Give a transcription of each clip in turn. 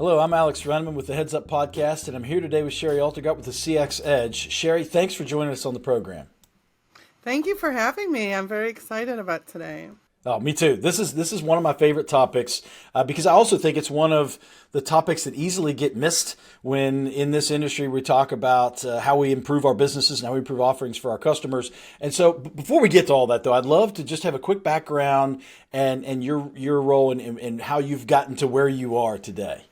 Hello, I'm Alex Renneman with the Heads Up Podcast, and I'm here today with Shari Altergott with the CX Edge. Shari, thanks for joining us on the program. Thank you for having me. I'm very excited about today. Oh, me too. This is one of my favorite topics because I also think it's one of the topics that easily get missed when in this industry we talk about how we improve our businesses and how we improve offerings for our customers. And so, before we get to all that, though, I'd love to just have a quick background and your role and how you've gotten to where you are today.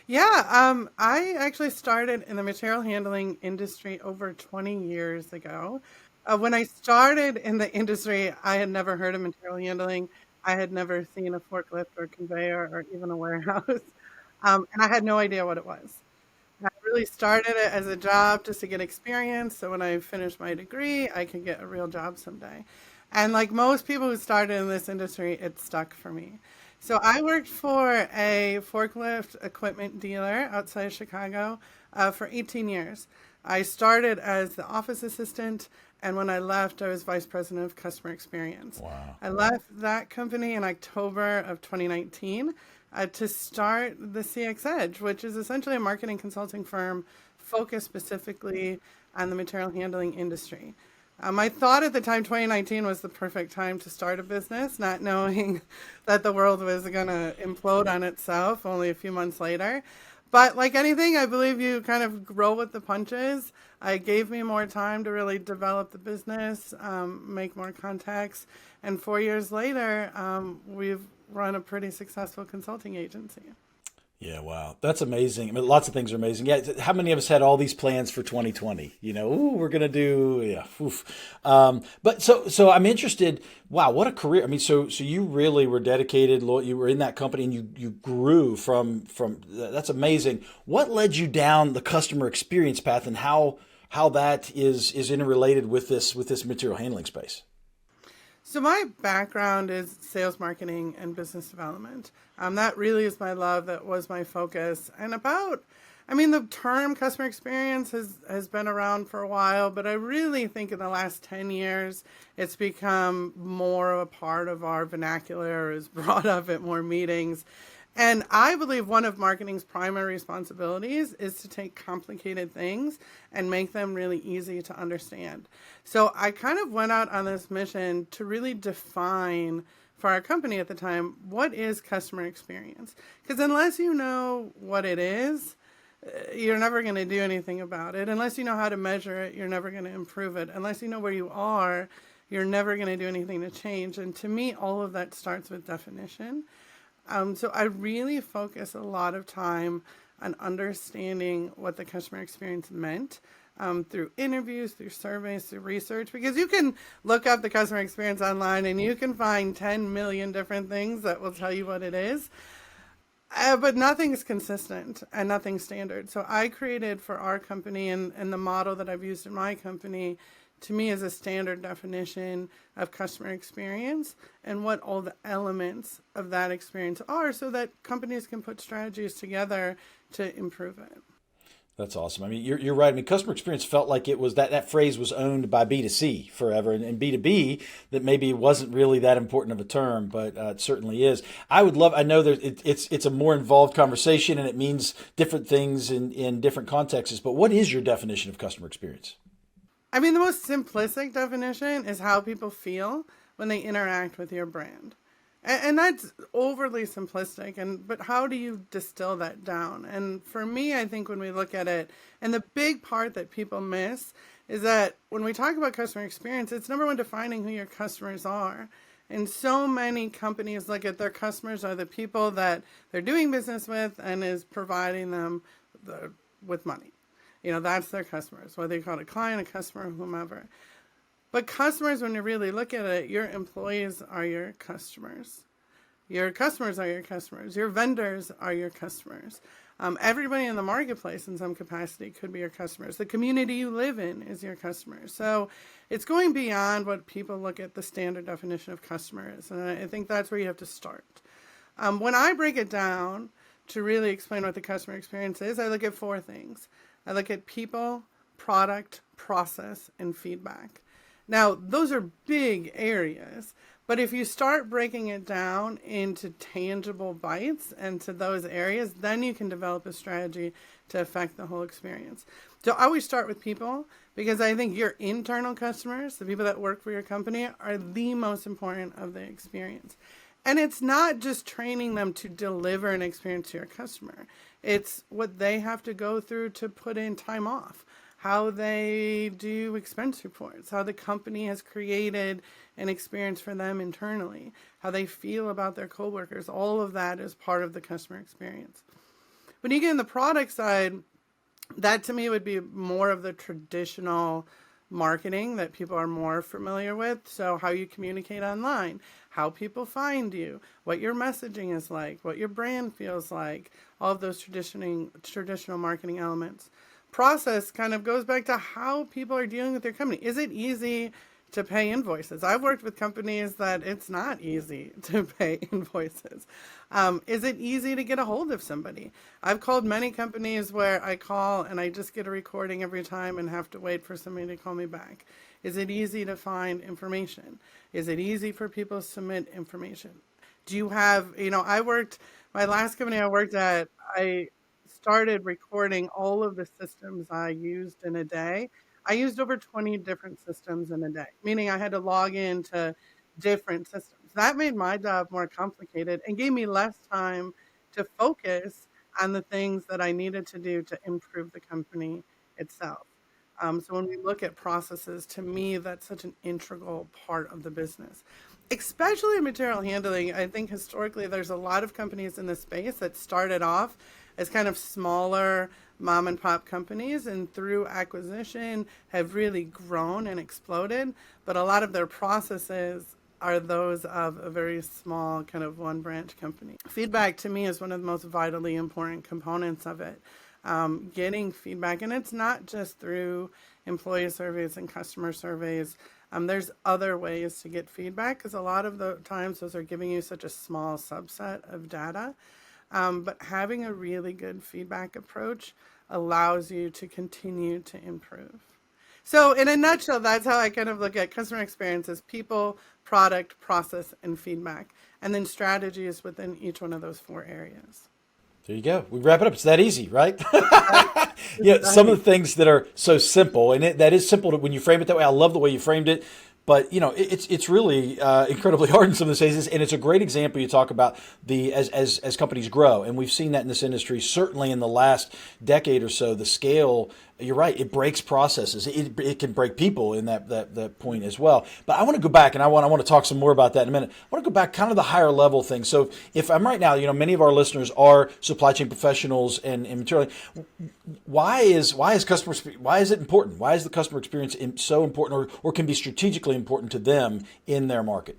I actually started in the material handling industry over 20 years ago. When I started in the industry, I had never heard of material handling. I had never seen a forklift or conveyor or even a warehouse, and I had no idea what it was. I really started it as a job just to get experience, so when I finished my degree, I could get a real job someday. And like most people who started in this industry, it stuck for me. So I worked for a forklift equipment dealer outside of Chicago for 18 years. I started as the office assistant, and when I left, I was vice president of customer experience. Wow. I left that company in October of 2019 to start the CX Edge, which is essentially a marketing consulting firm focused specifically on the material handling industry. I thought at the time 2019 was the perfect time to start a business, not knowing that the world was going to implode on itself only a few months later. But like anything, I believe you kind of grow with the punches. It gave me more time to really develop the business, make more contacts. And 4 years later, we've run a pretty successful consulting agency. Yeah, wow. That's amazing. I mean, lots of things are amazing. Yeah, how many of us had all these plans for 2020? Ooh, we're gonna do, yeah. Oof. But so I'm interested. Wow, what a career! I mean, so you really were dedicated. You were in that company, and you grew from. That's amazing. What led you down the customer experience path, and how that is interrelated with this material handling space? So my background is sales, marketing, and business development. That really is my love. That was my focus. The term customer experience has been around for a while, but I really think in the last 10 years, it's become more of a part of our vernacular, is brought up at more meetings. And I believe one of marketing's primary responsibilities is to take complicated things and make them really easy to understand. So I kind of went out on this mission to really define for our company at the time, what is customer experience? Because unless you know what it is, you're never going to do anything about it. Unless you know how to measure it, you're never going to improve it. Unless you know where you are, you're never going to do anything to change. And to me, all of that starts with definition. So I really focus a lot of time on understanding what the customer experience meant through interviews, through surveys, through research, because you can look up the customer experience online and you can find 10 million different things that will tell you what it is. But nothing's consistent and nothing's standard. So I created for our company and the model that I've used in my company to me is a standard definition of customer experience and what all the elements of that experience are so that companies can put strategies together to improve it. That's awesome. I mean, you're right. I mean, customer experience felt like it was that phrase was owned by B2C forever, and B2B that maybe wasn't really that important of a term, but it certainly is. I would love. I know that it's a more involved conversation, and it means different things in different contexts. But what is your definition of customer experience? The most simplistic definition is how people feel when they interact with your brand. And that's overly simplistic, but how do you distill that down? And for me, I think when we look at it, and the big part that people miss is that when we talk about customer experience, it's number one, defining who your customers are. And so many companies look at their customers are the people that they're doing business with and is providing them with money. That's their customers, whether you call it a client, a customer, whomever. But customers, when you really look at it, your employees are your customers. Your customers are your customers. Your vendors are your customers. Everybody in the marketplace in some capacity could be your customers. The community you live in is your customers. So it's going beyond what people look at the standard definition of customers. And I think that's where you have to start. When I break it down to really explain what the customer experience is, I look at four things. I look at people, product, process, and feedback. Now, those are big areas, But if you start breaking it down into tangible bites and to those areas, then you can develop a strategy to affect the whole experience. So I always start with people because I think your internal customers, the people that work for your company, are the most important of the experience. And it's not just training them to deliver an experience to your customer. It's what they have to go through to put in time off, how they do expense reports, how the company has created an experience for them internally, how they feel about their coworkers. All of that is part of the customer experience. When you get in the product side, that to me would be more of the traditional marketing that people are more familiar with. So how you communicate online, how people find you, what your messaging is like, what your brand feels like, all of those traditional marketing elements. Process kind of goes back to how people are dealing with their company. Is it easy to pay invoices? I've worked with companies that it's not easy to pay invoices. Is it easy to get a hold of somebody? I've called many companies where I call and I just get a recording every time and have to wait for somebody to call me back. Is it easy to find information? Is it easy for people to submit information? Do you have, my last company I worked at, I started recording all of the systems I used in a day. I used over 20 different systems in a day, meaning I had to log into different systems. That made my job more complicated and gave me less time to focus on the things that I needed to do to improve the company itself. So when we look at processes, to me, that's such an integral part of the business. Especially in material handling, I think historically there's a lot of companies in this space that started off as kind of smaller mom and pop companies and through acquisition have really grown and exploded. But a lot of their processes are those of a very small kind of one branch company. Feedback to me is one of the most vitally important components of it. Getting feedback, and it's not just through employee surveys and customer surveys. There's other ways to get feedback because a lot of the times those are giving you such a small subset of data. But having a really good feedback approach allows you to continue to improve. So in a nutshell, that's how I kind of look at customer experience as people, product, process, and feedback. And then strategies within each one of those four areas. There you go. We wrap it up. It's that easy, right? Some of the things that are so simple, and that is simple when you frame it that way. I love the way you framed it. But it's really incredibly hard in some of the cases, and it's a great example. You talk about as companies grow, and we've seen that in this industry. Certainly in the last decade or so, the scale. You're right. It breaks processes. It can break people in that point as well. But I want to go back, and I want to talk some more about that in a minute. I want to go back, kind of the higher level thing. So if I'm right now, many of our listeners are supply chain professionals and material. Why is it important? Why is the customer experience so important, or can be strategically important to them in their market?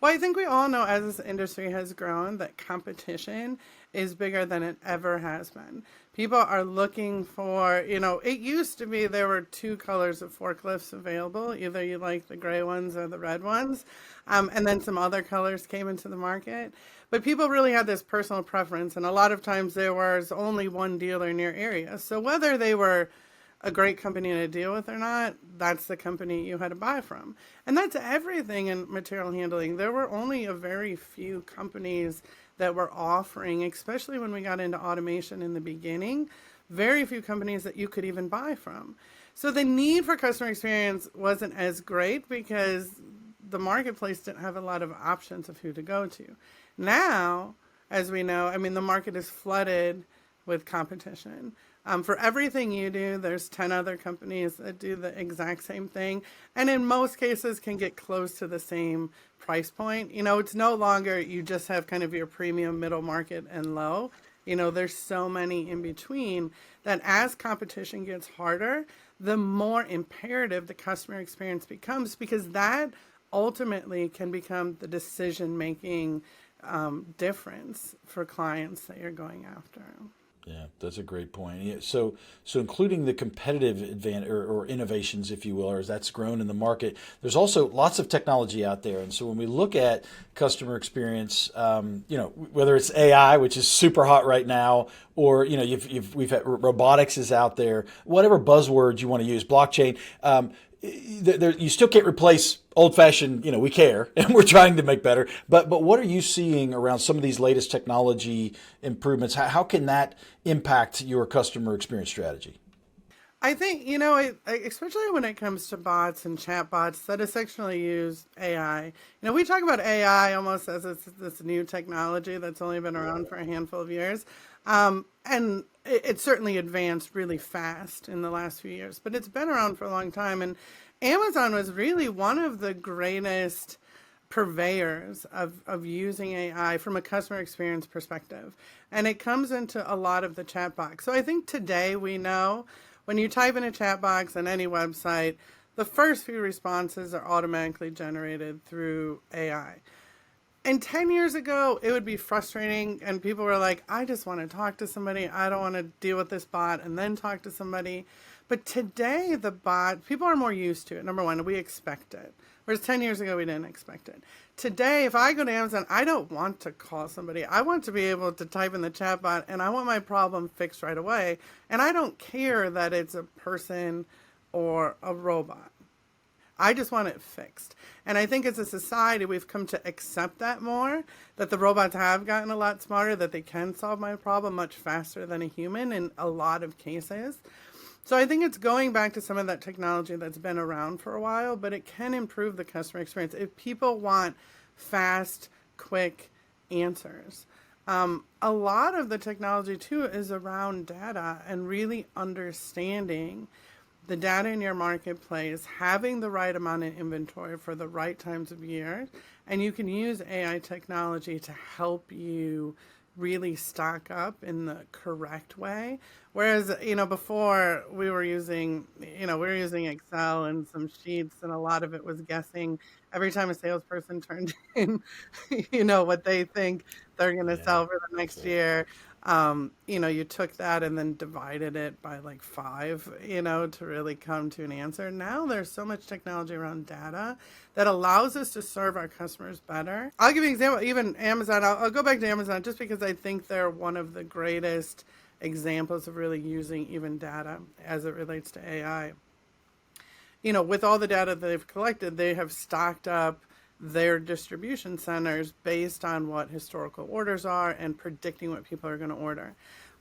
Well, I think we all know as this industry has grown that competition is bigger than it ever has been. People are looking for, it used to be there were two colors of forklifts available. Either you like the gray ones or the red ones. And then some other colors came into the market. But people really had this personal preference. And a lot of times there was only one dealer in your area. So whether they were a great company to deal with or not, that's the company you had to buy from. And that's everything in material handling. There were only a very few companies that were offering, especially when we got into automation in the beginning, very few companies that you could even buy from. So the need for customer experience wasn't as great because the marketplace didn't have a lot of options of who to go to. Now, as we know, the market is flooded with competition. For everything you do, there's 10 other companies that do the exact same thing, and in most cases can get close to the same price point. It's no longer you just have kind of your premium, middle market, and low. There's so many in between that as competition gets harder, the more imperative the customer experience becomes, because that ultimately can become the decision-making difference for clients that you're going after. Yeah, that's a great point. Yeah, so including the competitive advantage or innovations, if you will, or as that's grown in the market, there's also lots of technology out there. And so when we look at customer experience, whether it's AI, which is super hot right now, or we've had robotics is out there, whatever buzzwords you want to use, blockchain. you still can't replace old fashioned, we care and we're trying to make better. But what are you seeing around some of these latest technology improvements? How can that impact your customer experience strategy? I think, especially when it comes to bots and chat bots that essentially use AI. We talk about AI almost as it's this new technology that's only been around for a handful of years. And it's certainly advanced really fast in the last few years, but it's been around for a long time. And Amazon was really one of the greatest purveyors of using AI from a customer experience perspective. And it comes into a lot of the chat box. So I think today we know when you type in a chat box on any website, the first few responses are automatically generated through AI. And 10 years ago, it would be frustrating, and people were like, I just want to talk to somebody. I don't want to deal with this bot and then talk to somebody. But today, the bot, people are more used to it. Number one, we expect it. Whereas 10 years ago, we didn't expect it. Today, if I go to Amazon, I don't want to call somebody. I want to be able to type in the chat bot, and I want my problem fixed right away. And I don't care that it's a person or a robot. I just want it fixed. And I think as a society, we've come to accept that more, that the robots have gotten a lot smarter, that they can solve my problem much faster than a human in a lot of cases. So I think it's going back to some of that technology that's been around for a while, but it can improve the customer experience if people want fast, quick answers. A lot of the technology, too, is around data and really understanding the data in your marketplace, having the right amount of inventory for the right times of year, and you can use AI technology to help you really stock up in the correct way. Whereas, before we were using Excel and some sheets, and a lot of it was guessing. Every time a salesperson turned in, what they think they're going to Yeah. sell for the next year. You took that and then divided it by like 5, to really come to an answer. Now there's so much technology around data that allows us to serve our customers better. I'll give you an example, even Amazon. I'll go back to Amazon just because I think they're one of the greatest examples of really using even data as it relates to AI. With all the data they've collected, they have stocked up their distribution centers based on what historical orders are and predicting what people are going to order.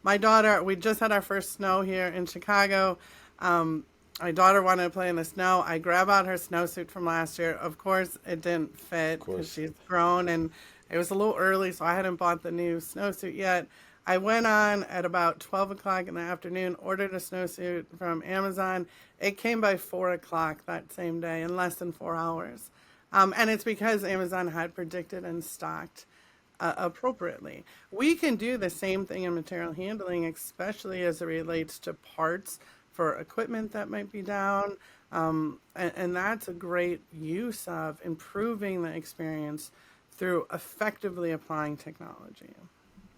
My daughter, we just had our first snow here in Chicago. My daughter wanted to play in the snow. I grab out her snowsuit from last year. Of course, it didn't fit because she's grown, and it was a little early, so I hadn't bought the new snowsuit yet. I went on at about 12 o'clock in the afternoon, ordered a snowsuit from Amazon. It came by 4 o'clock that same day in less than 4 hours. And it's because Amazon had predicted and stocked appropriately. We can do the same thing in material handling, especially as it relates to parts for equipment that might be down. And that's a great use of improving the experience through effectively applying technology.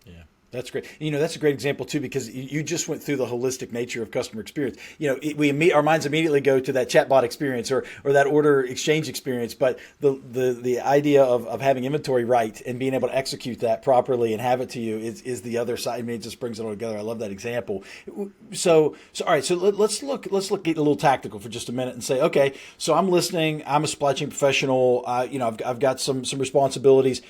Yeah. That's great. That's a great example too, because you just went through the holistic nature of customer experience. Our minds immediately go to that chatbot experience or that order exchange experience. But the idea of having inventory right and being able to execute that properly and have it to you is the other side. I mean, it just brings it all together. I love that example. So all right. So let's get a little tactical for just a minute and say, okay, so I'm listening. I'm a supply chain professional. I've got some responsibilities.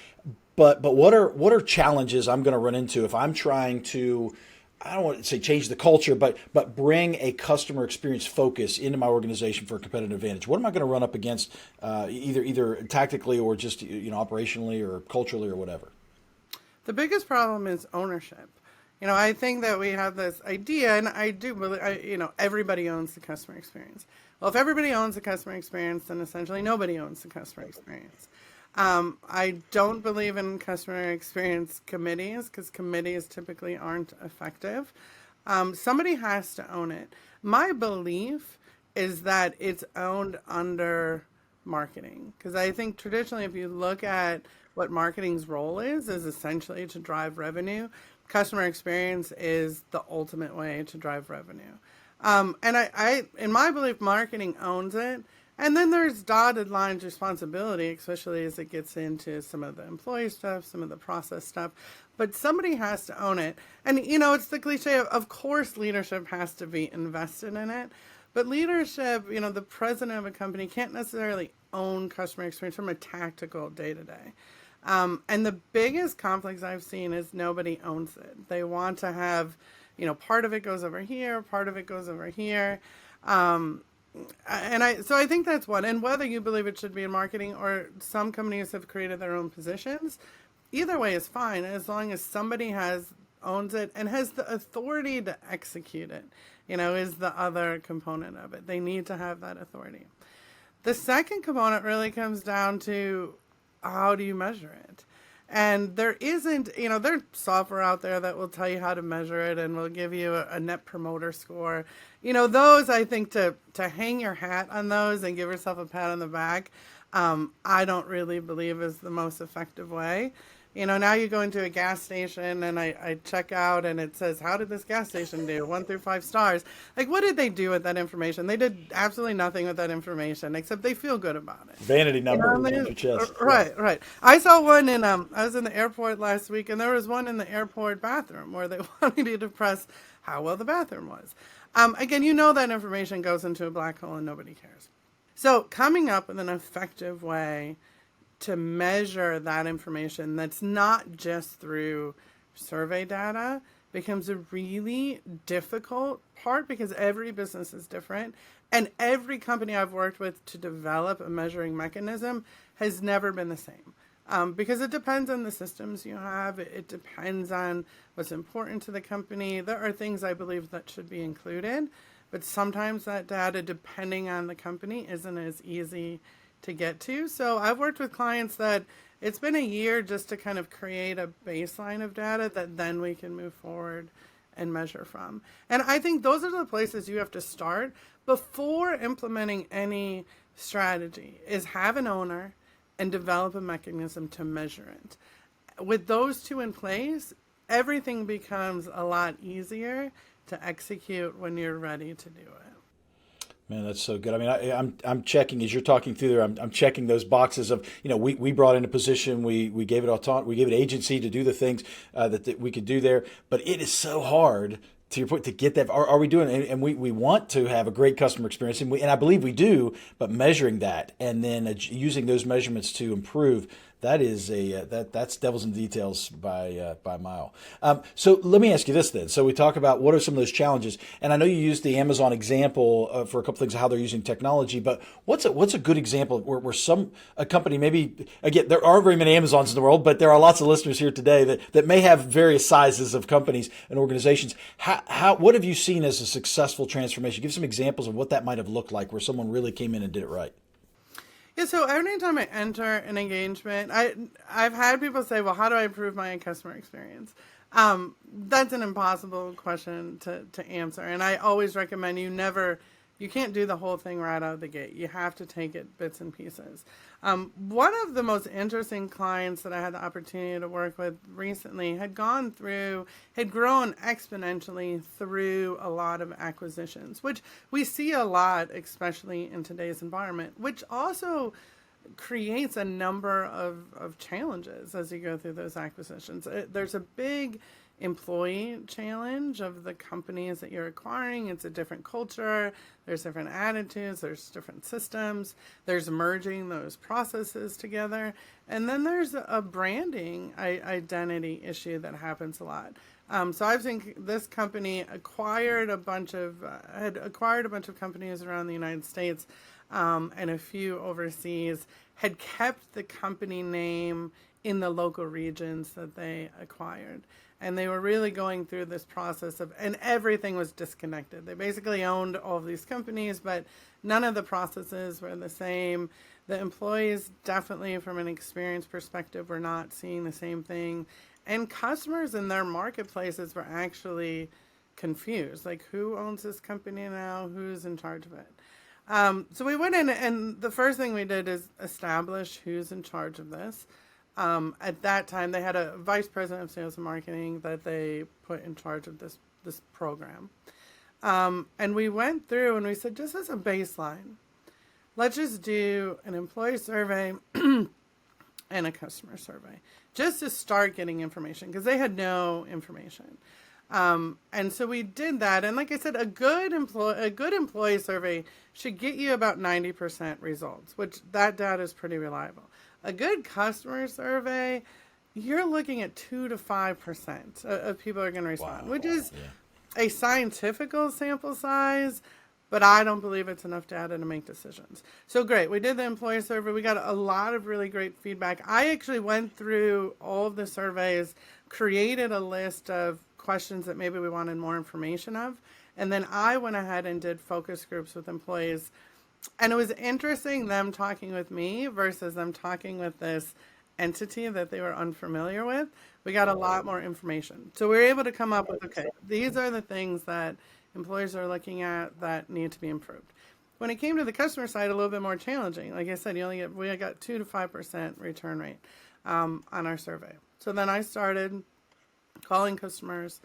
But what are challenges I'm going to run into if I'm trying to, I don't want to say change the culture, but bring a customer experience focus into my organization for a competitive advantage? What am I going to run up against, either tactically or just operationally or culturally or whatever? The biggest problem is ownership. I think that we have this idea, and I do believe, everybody owns the customer experience. Well, if everybody owns the customer experience, then essentially nobody owns the customer experience. I don't believe in customer experience committees because committees typically aren't effective. Somebody has to own it. My belief is that it's owned under marketing, because I think traditionally, if you look at what marketing's role is essentially to drive revenue. Customer experience is the ultimate way to drive revenue. And I, in my belief, marketing owns it. And then there's dotted lines responsibility, especially as it gets into some of the employee stuff, some of the process stuff. But somebody has to own it. And, it's the cliche of course, leadership has to be invested in it. But leadership, the president of a company can't necessarily own customer experience from a tactical day to day. And the biggest conflicts I've seen is nobody owns it. They want to have, part of it goes over here, part of it goes over here. So I think that's one. And whether you believe it should be in marketing or some companies have created their own positions, either way is fine as long as somebody owns it and has the authority to execute it, is the other component of it. They need to have that authority. The second component really comes down to how do you measure it? And there isn't, there's software out there that will tell you how to measure it and will give you a net promoter score. Those, I think, to hang your hat on those and give yourself a pat on the back, I don't really believe is the most effective way. Now you go into a gas station and I check out and it says, how did this gas station do? 1 through 5 stars. Like, what did they do with that information? They did absolutely nothing with that information except they feel good about it. Vanity number on your chest. Right. I saw one I was in the airport last week and there was one in the airport bathroom where they wanted you to press how well the bathroom was. Again, that information goes into a black hole and nobody cares. So coming up with an effective way to measure that information that's not just through survey data becomes a really difficult part because every business is different and every company I've worked with to develop a measuring mechanism has never been the same. Because it depends on the systems you have. It depends on what's important to the company. There are things I believe that should be included, but sometimes that data, depending on the company, isn't as easy to get to. So I've worked with clients that it's been a year just to kind of create a baseline of data that then we can move forward and measure from. And I think those are the places you have to start before implementing any strategy is have an owner and develop a mechanism to measure it. With those two in place, everything becomes a lot easier to execute when you're ready to do it. Man, that's so good. I mean, I'm checking as you're talking through there. I'm checking those boxes of we brought in a position, we gave it autonomy, we gave it agency to do the things that we could do there. But it is so hard to your point to get that. Are we doing it? And we want to have a great customer experience, and I believe we do. But measuring that and then using those measurements to improve. That is that's devil's in the details by a mile. So let me ask you this then. So we talk about what are some of those challenges, and I know you used the Amazon example for a couple things of how they're using technology. But what's a good example where a company maybe again there aren't very many Amazons in the world, but there are lots of listeners here today that may have various sizes of companies and organizations. What have you seen as a successful transformation? Give some examples of what that might have looked like, where someone really came in and did it right. Yeah, so every time I enter an engagement, I've had people say, well, how do I improve my customer experience? That's an impossible question to answer. And I always recommend you can't do the whole thing right out of the gate. You have to take it bits and pieces. One of the most interesting clients that I had the opportunity to work with recently had grown exponentially through a lot of acquisitions, which we see a lot, especially in today's environment, which also creates a number of challenges as you go through those acquisitions. There's a big employee challenge of the companies that you're acquiring. It's a different culture. There's different attitudes. There's different systems. There's merging those processes together. And then there's a branding identity issue that happens a lot. So I've seen this company had acquired a bunch of companies around the United States and a few overseas, had kept the company name in the local regions that they acquired. And they were really going through this process and everything was disconnected. They basically owned all of these companies, but none of the processes were the same. The employees, definitely from an experience perspective, were not seeing the same thing. And customers in their marketplaces were actually confused. Like, who owns this company now? Who's in charge of it? So we went in, and the first thing we did is establish who's in charge of this. At that time, they had a vice president of sales and marketing that they put in charge of this program. And we went through and we said, just as a baseline, let's just do an employee survey and a customer survey just to start getting information because they had no information. And so we did that. And like I said, a good employee survey should get you about 90% results, which that data is pretty reliable. A good customer survey, you're looking at 2 to 5% of people are going to respond, Wow. which is Yeah. a scientific sample size, but I don't believe it's enough data to make decisions. So great, we did the employee survey. We got a lot of really great feedback. I actually went through all of the surveys, created a list of questions that maybe we wanted more information of, and then I went ahead and did focus groups with employees. And it was interesting them talking with me versus them talking with this entity that they were unfamiliar with. We got a lot more information. So we were able to come up with, okay, these are the things that employers are looking at that need to be improved. When it came to the customer side, a little bit more challenging. Like I said, we got 2 to 5% return rate on our survey. So then I started calling customers.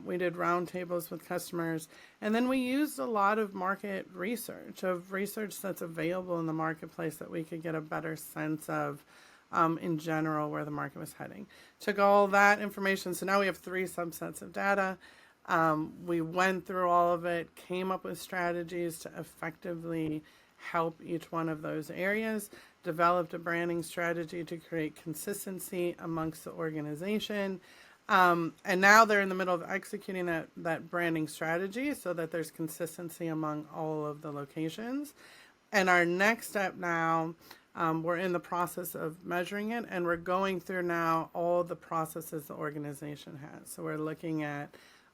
We did roundtables with customers, and then we used a lot of market research, that's available in the marketplace that we could get a better sense of, in general, where the market was heading. Took all that information, so now we have 3 subsets of data. We went through all of it, came up with strategies to effectively help each one of those areas, developed a branding strategy to create consistency amongst the organization. And now they're in the middle of executing that branding strategy so that there's consistency among all of the locations. And our next step now, we're in the process of measuring it, and we're going through now all the processes the organization has. So we're looking at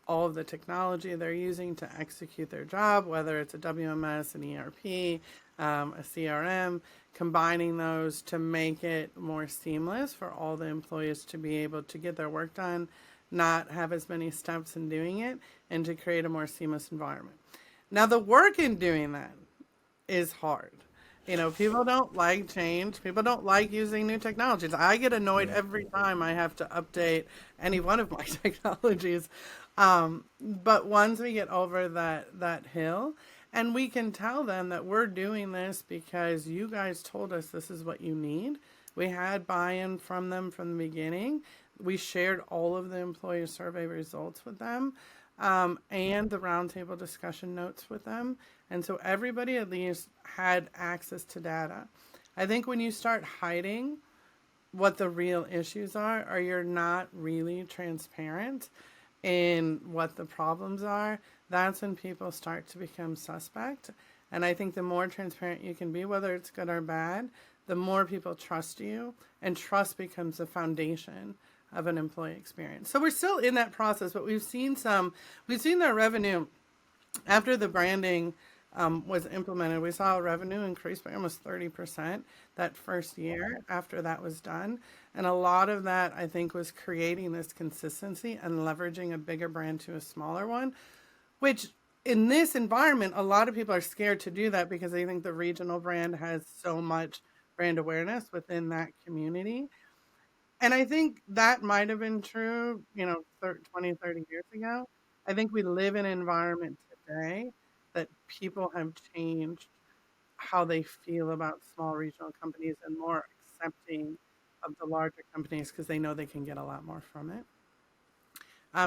all of the technology they're using to execute their job, whether it's a WMS, an ERP, a CRM, combining those to make it more seamless for all the employees to be able to get their work done, not have as many steps in doing it, and to create a more seamless environment. Now, the work in doing that is hard. People don't like change. People don't like using new technologies. I get annoyed every time I have to update any one of my technologies. But once we get over that hill, and we can tell them that we're doing this because you guys told us this is what you need. We had buy-in from them from the beginning. We shared all of the employee survey results with them, and the roundtable discussion notes with them. And so everybody at least had access to data. I think when you start hiding what the real issues are, or you're not really transparent in what the problems are, that's when people start to become suspect. And I think the more transparent you can be, whether it's good or bad, the more people trust you, and trust becomes the foundation of an employee experience. So we're still in that process, but we've seen their revenue after the branding was implemented. We saw revenue increase by almost 30% that first year after that was done. And a lot of that, I think, was creating this consistency and leveraging a bigger brand to a smaller one, which in this environment, a lot of people are scared to do that because they think the regional brand has so much brand awareness within that community. And I think that might have been true, 20, 30 years ago. I think we live in an environment today that people have changed how they feel about small regional companies and more accepting of the larger companies because they know they can get a lot more from it.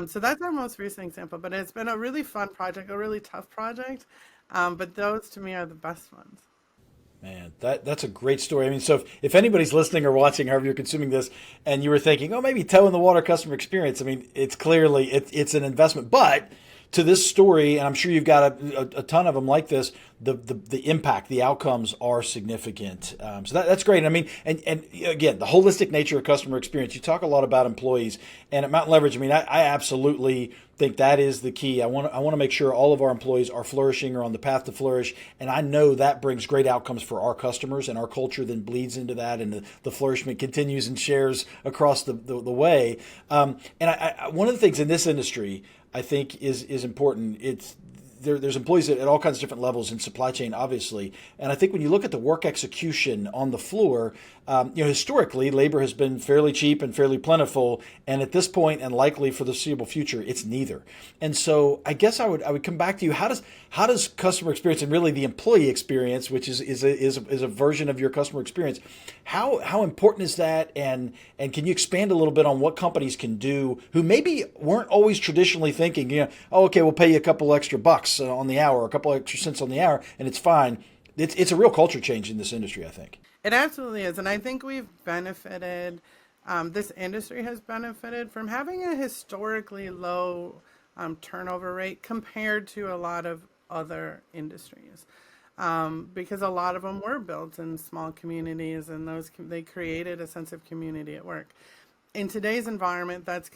So that's our most recent example, but it's been a really fun project, a really tough project. But those to me are the best ones. Man, that's a great story. I mean, so if anybody's listening or watching, however you're consuming this, and you were thinking, oh, maybe toe in the water customer experience. I mean, it's clearly it's an investment, but to this story, and I'm sure you've got a ton of them like this, the impact, the outcomes are significant. So that's great. I mean, and again, the holistic nature of customer experience. You talk a lot about employees, and at Mountain Leverage, I mean, I absolutely think that is the key. I want to make sure all of our employees are flourishing or on the path to flourish, and I know that brings great outcomes for our customers, and our culture then bleeds into that, and the flourishment continues and shares across the way. And one of the things in this industry I think is important. It's there's employees at all kinds of different levels in supply chain, obviously. And I think when you look at the work execution on the floor, historically, labor has been fairly cheap and fairly plentiful. And at this point, and likely for the foreseeable future, it's neither. And so I guess I would come back to you. How does customer experience, and really the employee experience, which is a version of your customer experience, how important is that? And can you expand a little bit on what companies can do who maybe weren't always traditionally thinking, oh, okay, we'll pay you a couple extra bucks on the hour, a couple extra cents on the hour, and it's fine. It's a real culture change in this industry, I think. It absolutely is. And I think we've benefited, this industry has benefited from having a historically low turnover rate compared to a lot of other industries. Because a lot of them were built in small communities, and they created a sense of community at work. In today's environment, that's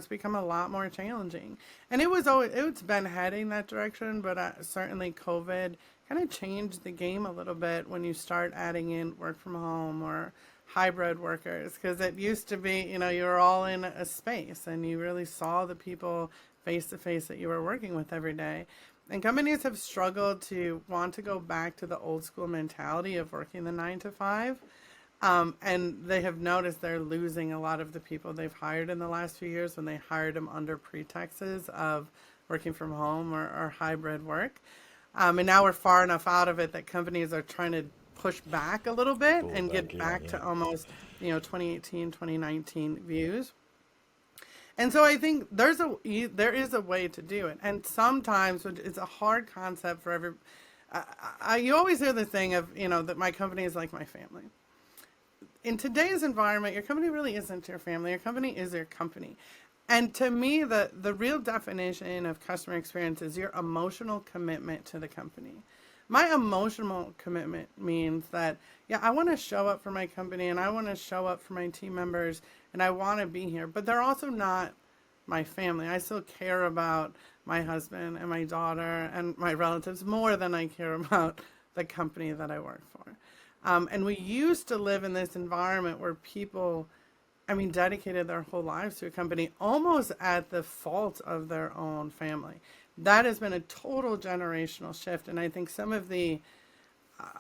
become a lot more challenging, and it's been heading that direction. But certainly, COVID kind of changed the game a little bit when you start adding in work from home or hybrid workers, because it used to be, you were all in a space and you really saw the people face to face that you were working with every day. And companies have struggled to want to go back to the old school mentality of working the 9 to 5. And they have noticed they're losing a lot of the people they've hired in the last few years when they hired them under pretexts of working from home or hybrid work. And now we're far enough out of it that companies are trying to push back a little bit and get back to almost, 2018, 2019 views. And so I think there is a way to do it. And sometimes it's a hard concept for you always hear the thing of, that my company is like my family. In today's environment, your company really isn't your family. Your company is your company. And to me, the real definition of customer experience is your emotional commitment to the company. My emotional commitment means that, I want to show up for my company and I want to show up for my team members and I want to be here, but they're also not my family. I still care about my husband and my daughter and my relatives more than I care about the company that I work for. And we used to live in this environment where people, dedicated their whole lives to a company almost at the fault of their own family. That has been a total generational shift. And I think some of the,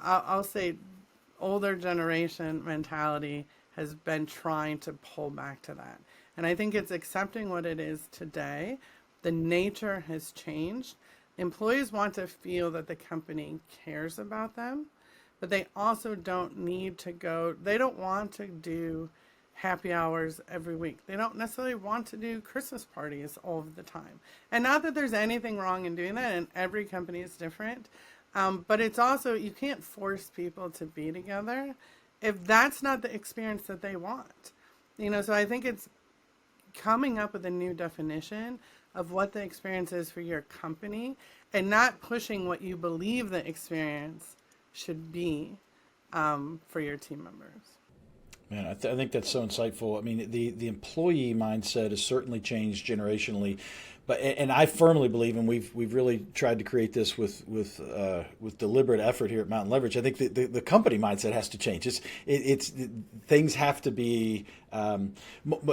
I'll say, older generation mentality has been trying to pull back to that. And I think it's accepting what it is today. The nature has changed. Employees want to feel that the company cares about them, but they also don't they don't want to do happy hours every week. They don't necessarily want to do Christmas parties all of the time. And not that there's anything wrong in doing that, and every company is different. But it's also, you can't force people to be together if that's not the experience that they want. So I think it's coming up with a new definition of what the experience is for your company and not pushing what you believe the experience should be for your team members. Man, I think that's so insightful. The employee mindset has certainly changed generationally, and I firmly believe, and we've really tried to create this with deliberate effort here at Mountain Leverage. I think the company mindset has to change. It's things have to be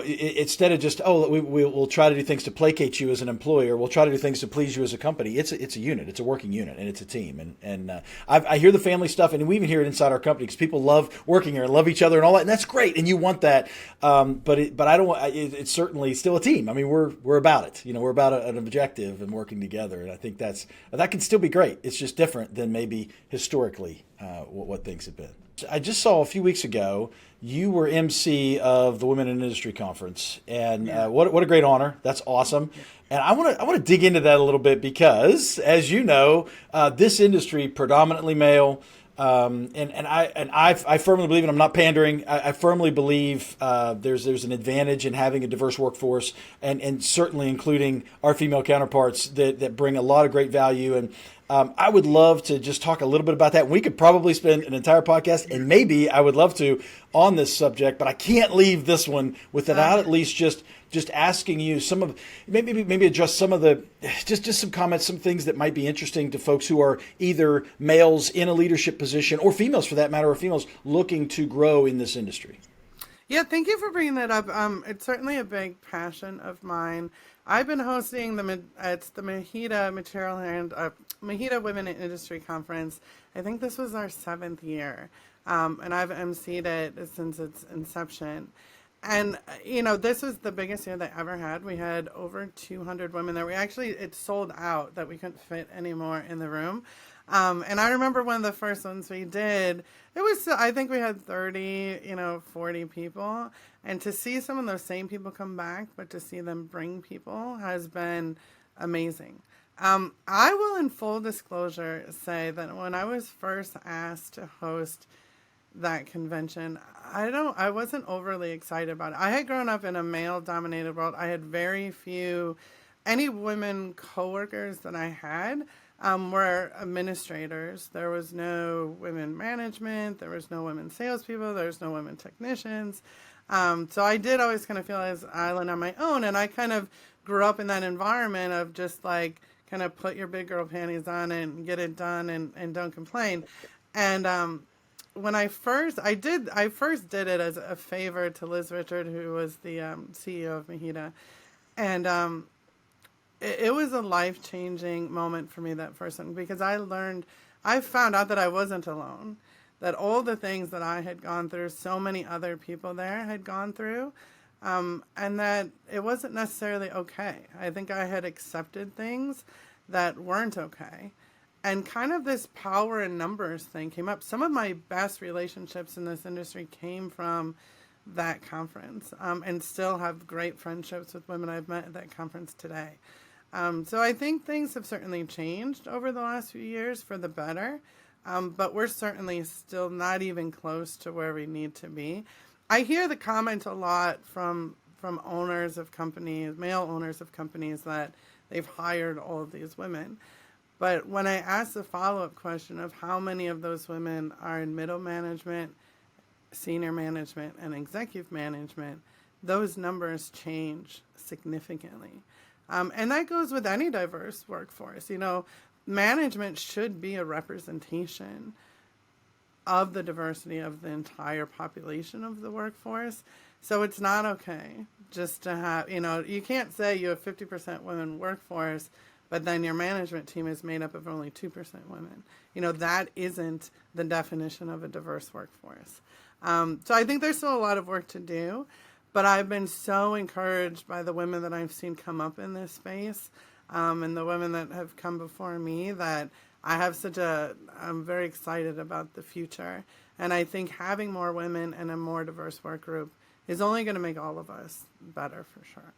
instead of just we'll try to do things to placate you as an employee, or we'll try to do things to please you as a company. It's a unit, it's a working unit, and it's a team. And I hear the family stuff, and we even hear it inside our company because people love working here and love each other and all that, and that's great, and you want that. But I don't. It's certainly still a team. We're about it. We're about an objective and working together, and I think that can still be great. It's just different than maybe historically what things have been. I just saw a few weeks ago you were MC of the Women in Industry Conference, and what a great honor! That's awesome, and I want to dig into that a little bit because, as you know, this industry predominantly male. And I firmly believe, and I'm not pandering, I firmly believe there's an advantage in having a diverse workforce, and certainly including our female counterparts that bring a lot of great value. And I would love to just talk a little bit about that. We could probably spend an entire podcast, and maybe I would love to, on this subject, but I can't leave this one without at least just asking you some of, maybe address some of the, just some comments, some things that might be interesting to folks who are either males in a leadership position or females, for that matter, or females looking to grow in this industry. Yeah, thank you for bringing that up. It's certainly a big passion of mine. I've been hosting it's the Mahida Material and Mahida Women in Industry Conference. I think this was our seventh year, and I've emceed it since its inception. And this was the biggest year they ever had. We had over 200 women there. It sold out that we couldn't fit anymore in the room. And I remember one of the first ones we did, I think we had 30, 40 people. And to see some of those same people come back, but to see them bring people has been amazing. I will, in full disclosure, say that when I was first asked to host that convention, I wasn't overly excited about it. I had grown up in a male dominated world. I had very few, any women coworkers that I had were administrators. There was no women management. There was no women salespeople. There was no women technicians. So I did always kind of feel as an island on my own. And I kind of grew up in that environment of just like, kind of put your big girl panties on and get it done and don't complain. And when I first did it as a favor to Liz Richard, who was the CEO of Mahida. And it was a life-changing moment for me, that first one, because I found out that I wasn't alone, that all the things that I had gone through, so many other people there had gone through, and that it wasn't necessarily okay. I think I had accepted things that weren't okay. And kind of this power in numbers thing came up. Some of my best relationships in this industry came from that conference, and still have great friendships with women I've met at that conference today. So I think things have certainly changed over the last few years for the better, but we're certainly still not even close to where we need to be. I hear the comment a lot from owners of companies, male owners of companies, that they've hired all of these women. But when I ask the follow-up question of how many of those women are in middle management, senior management, and executive management, those numbers change significantly. And that goes with any diverse workforce. Management should be a representation of the diversity of the entire population of the workforce. So it's not okay just to have, you can't say you have 50% women workforce, but then your management team is made up of only 2% women. That isn't the definition of a diverse workforce. So I think there's still a lot of work to do. But I've been so encouraged by the women that I've seen come up in this space, and the women that have come before me, that I'm very excited about the future. And I think having more women and a more diverse work group is only going to make all of us better, for sure.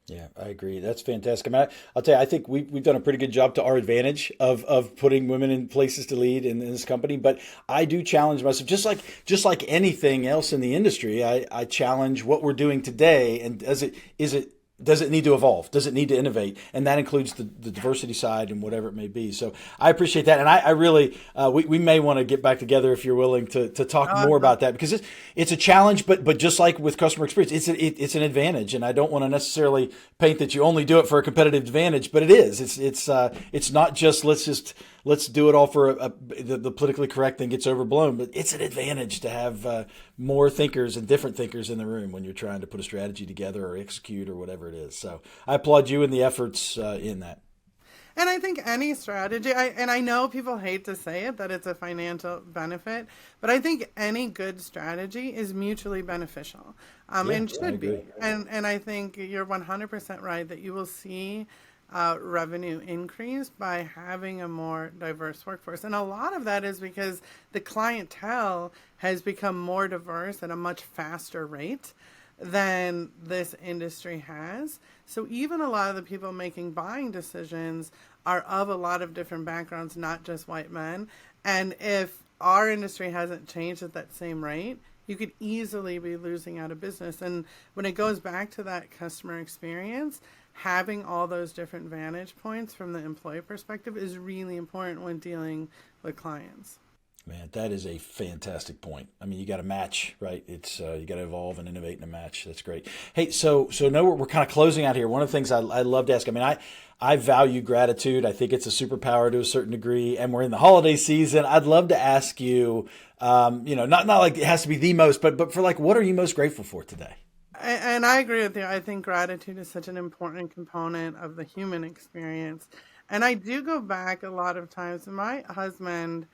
Yeah, I agree. That's fantastic. I mean, I'll tell you, I think we've done a pretty good job to our advantage of putting women in places to lead in this company. But I do challenge myself, just like anything else in the industry. I challenge what we're doing today, and does it need to evolve? Does it need to innovate? And that includes the diversity side and whatever it may be. So I appreciate that. And I really, we may want to get back together if you're willing to talk more about that, because it's a challenge, but just like with customer experience, it's an advantage. And I don't want to necessarily paint that you only do it for a competitive advantage, but it is. It's not just let's do it all for the politically correct thing gets overblown, but it's an advantage to have more thinkers and different thinkers in the room when you're trying to put a strategy together or execute or whatever it is. So I applaud you and the efforts in that. And I think any strategy, I know people hate to say it, that it's a financial benefit, but I think any good strategy is mutually beneficial, and should be. And I think you're 100% right that you will see revenue increase by having a more diverse workforce. And a lot of that is because the clientele has become more diverse at a much faster rate than this industry has. So even a lot of the people making buying decisions are of a lot of different backgrounds, not just white men. And if our industry hasn't changed at that same rate, you could easily be losing out of business. And when it goes back to that customer experience, having all those different vantage points from the employee perspective is really important when dealing with clients. Man, that is a fantastic point. I mean, you got to match, right? It's you got to evolve and innovate in a match. That's great. Hey, so now we're kind of closing out here. One of the things I love to ask. I mean, I value gratitude. I think it's a superpower to a certain degree, and we're in the holiday season. I'd love to ask you, not like it has to be the most, but for like, what are you most grateful for today? And I agree with you. I think gratitude is such an important component of the human experience. And I do go back a lot of times. My husband,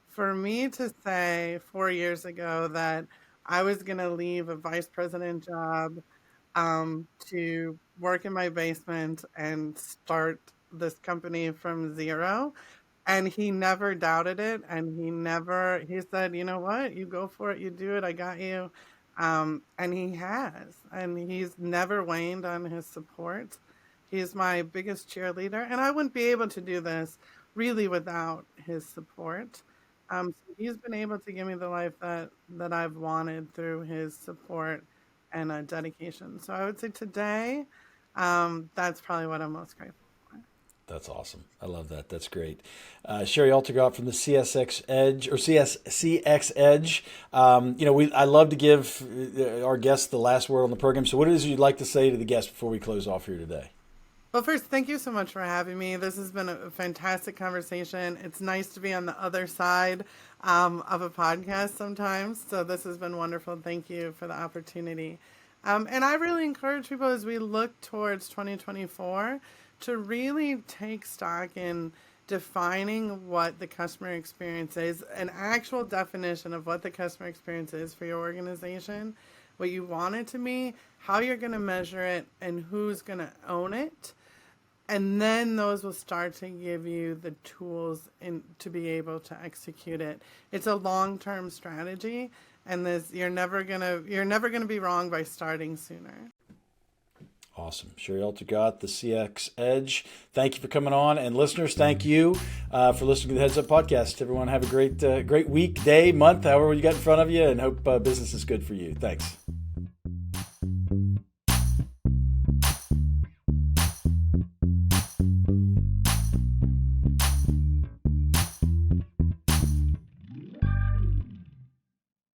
for me to say 4 years ago that I was going to leave a vice president job to work in my basement and start this company from zero. And he never doubted it. And he said, you know what, you go for it, you do it, I got you. And he has, and he's never waned on his support. He's my biggest cheerleader, and I wouldn't be able to do this really without his support. So he's been able to give me the life that I've wanted through his support and dedication. So I would say today, that's probably what I'm most grateful for. That's awesome. I love that. That's great. Shari Altergott from the CSX Edge or CX Edge. I love to give our guests the last word on the program. So what is it you'd like to say to the guests before we close off here today? Well, first, thank you so much for having me. This has been a fantastic conversation. It's nice to be on the other side of a podcast sometimes. So this has been wonderful. Thank you for the opportunity. And I really encourage people as we look towards 2024 to really take stock in defining what the customer experience is, an actual definition of what the customer experience is for your organization, what you want it to be, how you're going to measure it, and who's going to own it. And then those will start to give you the tools to be able to execute it. It's a long-term strategy, and you're never gonna be wrong by starting sooner. Awesome. Shari Altergott, the CX Edge. Thank you for coming on. And listeners, thank you for listening to the Heads Up Podcast. Everyone have a great week, day, month, however you got in front of you, and hope business is good for you. Thanks.